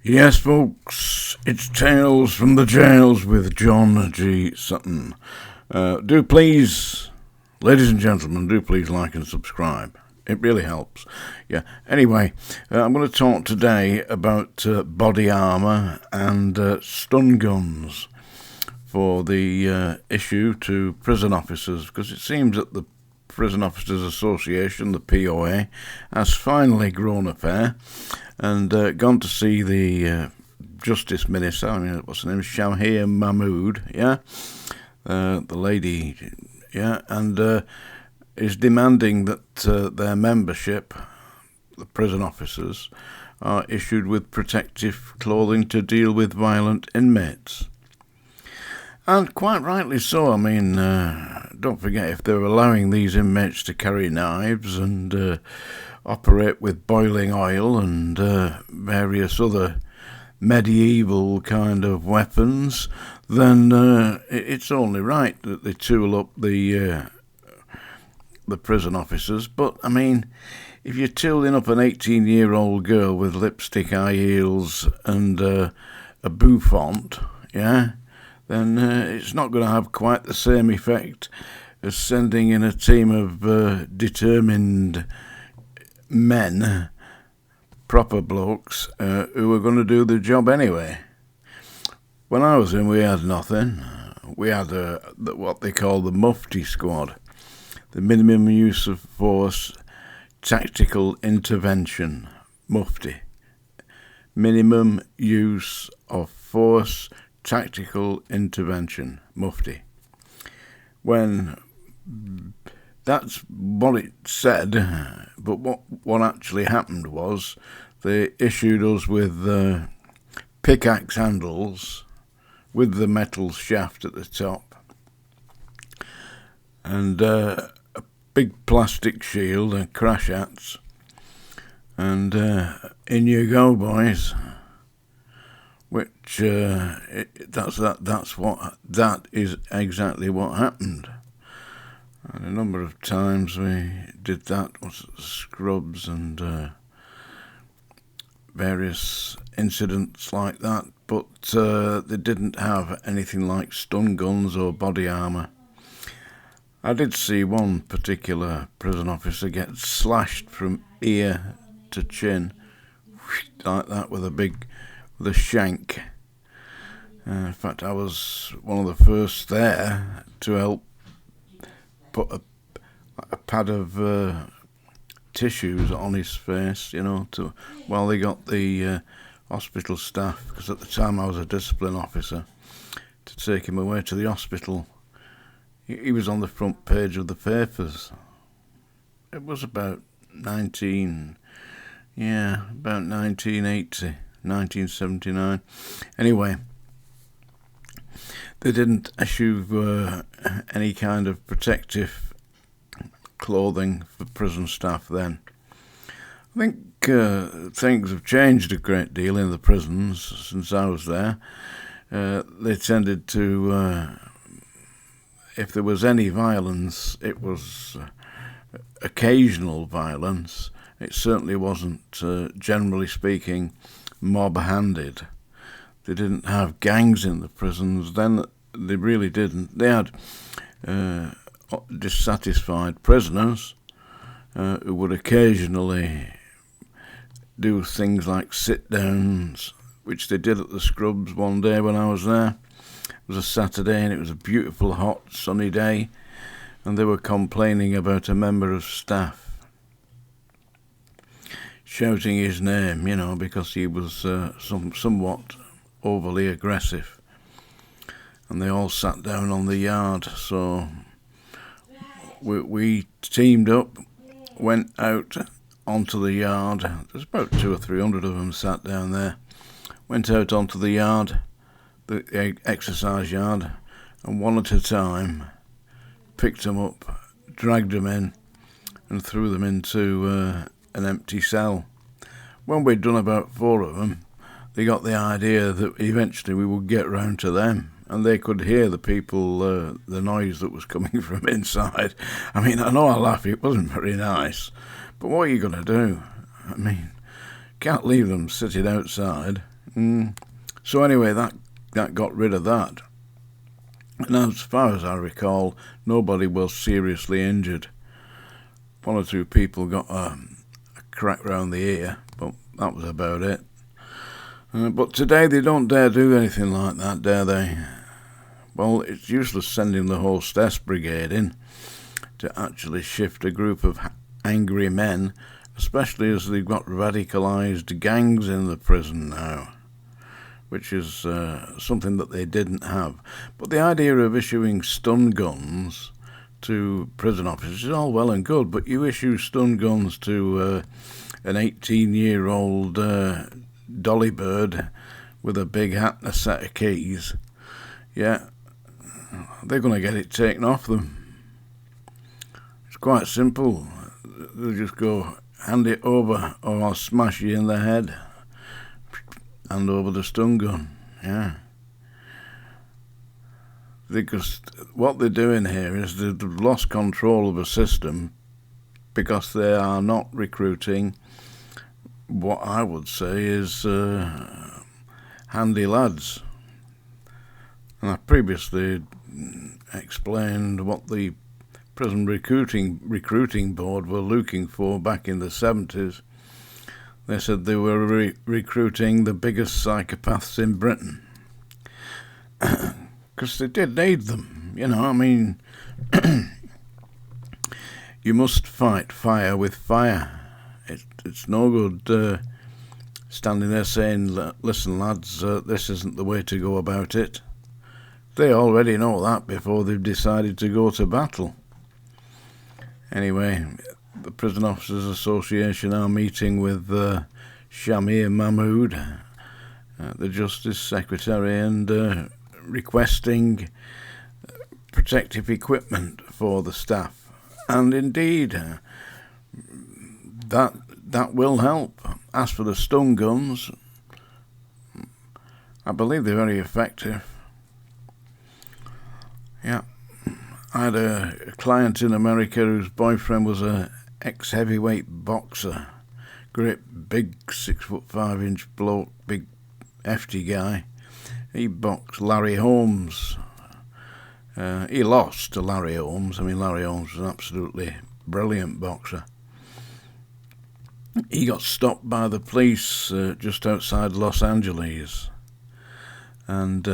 Yes, folks, it's Tales from the Jails with John G. Sutton. Do please, ladies and gentlemen, do please like and subscribe. It really helps. Yeah. Anyway, I'm going to talk today about body armour and stun guns for the issue to prison officers, because it seems that the Prison Officers Association, the POA, has finally grown a pair and gone to see the Justice Minister. I mean, what's her name? Shamhir Mahmood, yeah? The lady, yeah? And is demanding that their membership, the prison officers, are issued with protective clothing to deal with violent inmates. And quite rightly so. I mean, don't forget, if they're allowing these inmates to carry knives and operate with boiling oil and various other medieval kind of weapons, then it's only right that they tool up the prison officers. But, I mean, if you're tooling up an 18-year-old girl with lipstick, high heels and a bouffant, yeah, then it's not going to have quite the same effect as sending in a team of determined men, proper blokes, who are going to do the job anyway. When I was in, we had nothing. We had what they call the MUFTI squad, the minimum use of force tactical intervention, MUFTI. Minimum use of force tactical intervention, MUFTI. When that's what it said, but what actually happened was they issued us with pickaxe handles with the metal shaft at the top and a big plastic shield and crash hats, and in you go, boys. Which that is exactly what happened. And a number of times we did that with scrubs and various incidents like that, but they didn't have anything like stun guns or body armour. I did see one particular prison officer get slashed from ear to chin, like that, with the shank. In fact, I was one of the first there to help put a pad of tissues on his face, while they got the hospital staff, because at the time I was a discipline officer, to take him away to the hospital. He was on the front page of the papers. It was about 1980. 1979. Anyway, they didn't issue any kind of protective clothing for prison staff then. I think things have changed a great deal in the prisons since I was there. They tended to, if there was any violence, it was occasional violence. It certainly wasn't, generally speaking, mob-handed. They didn't have gangs in the prisons then. They really didn't. They had dissatisfied prisoners who would occasionally do things like sit-downs, which they did at the Scrubs one day when I was there. It was a Saturday and it was a beautiful, hot, sunny day, and they were complaining about a member of staff shouting his name, because he was somewhat overly aggressive. And they all sat down on the yard, so we teamed up, went out onto the yard. There's about 200 or 300 of them sat down there. Went out onto the yard, the exercise yard, and one at a time picked them up, dragged them in, and threw them into an empty cell. When we'd done about 4 of them, they got the idea that eventually we would get round to them, and they could hear the people, the noise that was coming from inside. I mean, I know I laugh, it wasn't very nice, but what are you going to do? I mean, can't leave them sitting outside. So anyway, that got rid of that. And as far as I recall, nobody was seriously injured. One or two people got a crack round the ear, but that was about it. But today they don't dare do anything like that, dare they? Well, it's useless sending the hostess brigade in to actually shift a group of angry men, especially as they've got radicalised gangs in the prison now, which is something that they didn't have. But the idea of issuing stun guns to prison officers is all well and good, but you issue stun guns to an 18-year-old dolly bird with a big hat and a set of keys, yeah, they're going to get it taken off them. It's quite simple. They'll just go, hand it over, or I'll smash you in the head. Hand over the stun gun, yeah. Because what they're doing here is they've lost control of a system because they are not recruiting what I would say is handy lads. And I previously explained what the prison recruiting board were looking for back in the 70s. They said they were recruiting the biggest psychopaths in Britain. Because they did need them, you know, I mean, you must fight fire with fire. It's no good standing there saying, listen lads, this isn't the way to go about it. They already know that before they've decided to go to battle. Anyway, the Prison Officers Association are meeting with Shamir Mahmood, the Justice Secretary, and requesting protective equipment for the staff. And indeed, that will help. As for the stun guns, I believe they're very effective. Yeah. I had a client in America whose boyfriend was a ex-heavyweight boxer. Great big 6'5" bloke, big hefty guy. He boxed Larry Holmes. He lost to Larry Holmes. I mean, Larry Holmes was an absolutely brilliant boxer. He got stopped by the police just outside Los Angeles. And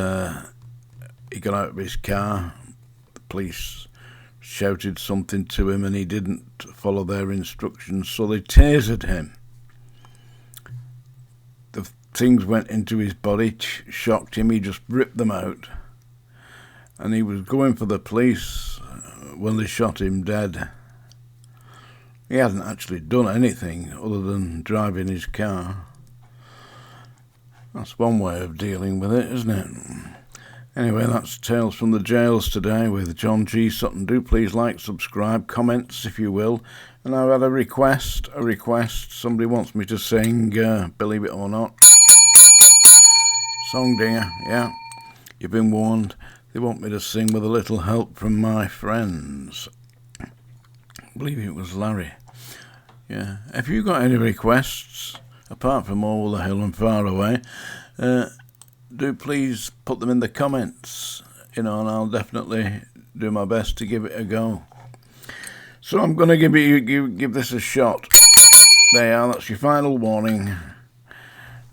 he got out of his car. The police shouted something to him and he didn't follow their instructions, so they tasered him. The things went into his body, shocked him, he just ripped them out. And he was going for the police when they shot him dead. He hadn't actually done anything other than driving his car. That's one way of dealing with it, isn't it? Anyway, that's Tales from the Jails today with John G. Sutton. Do please like, subscribe, comments if you will. And I've had a request. Somebody wants me to sing, believe it or not. Song dinger, yeah. You've been warned. They want me to sing with a little help from my friends. I believe it was Larry. Yeah. Have you got any requests, apart from Over the Hill and Far Away? Do please put them in the comments, and I'll definitely do my best to give it a go. So I'm going to give this a shot. There you are, that's your final warning.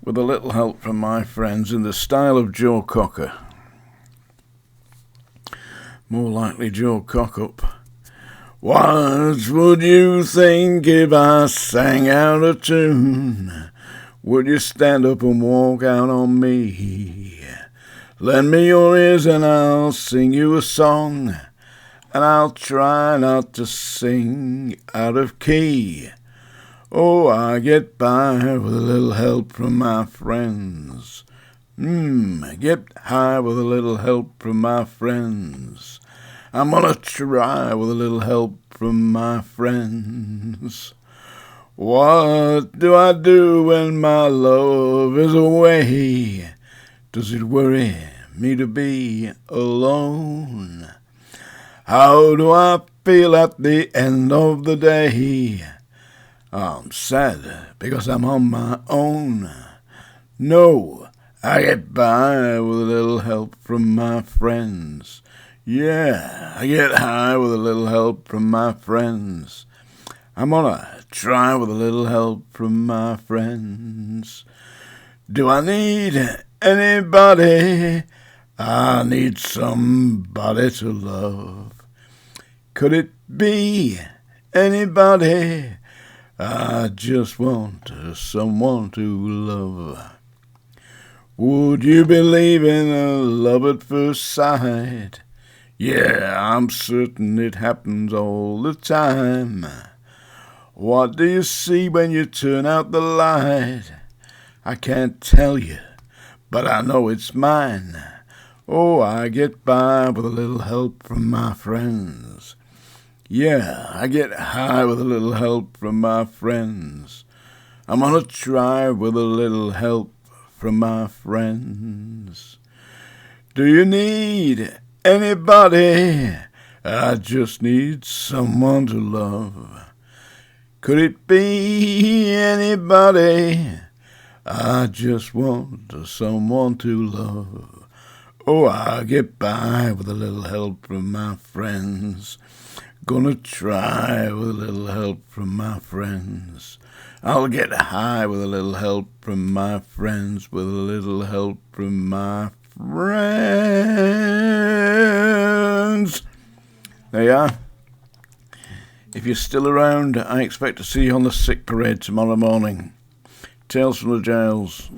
With a little help from my friends in the style of Joe Cocker. More likely Joe Cockup. What would you think if I sang out of tune? Would you stand up and walk out on me? Lend me your ears and I'll sing you a song. And I'll try not to sing out of key. Oh, I get by with a little help from my friends. Get high with a little help from my friends. I'm gonna try with a little help from my friends. What do I do when my love is away? Does it worry me to be alone? How do I feel at the end of the day? I'm sad because I'm on my own. No, I get by with a little help from my friends. Yeah, I get high with a little help from my friends. I'm gonna try with a little help from my friends. Do I need anybody? I need somebody to love. Could it be anybody? I just want someone to love. Would you believe in a love at first sight? Yeah, I'm certain it happens all the time. What do you see when you turn out the light? I can't tell you, but I know it's mine. Oh, I get by with a little help from my friends. Yeah, I get high with a little help from my friends. I'm gonna try with a little help from my friends. Do you need anybody? I just need someone to love. Could it be anybody? I just want someone to love. Oh, I get by with a little help from my friends. Gonna try with a little help from my friends. I'll get high with a little help from my friends, with a little help from my friends. There you are. If you're still around, I expect to see you on the sick parade tomorrow morning. Tales from the jails.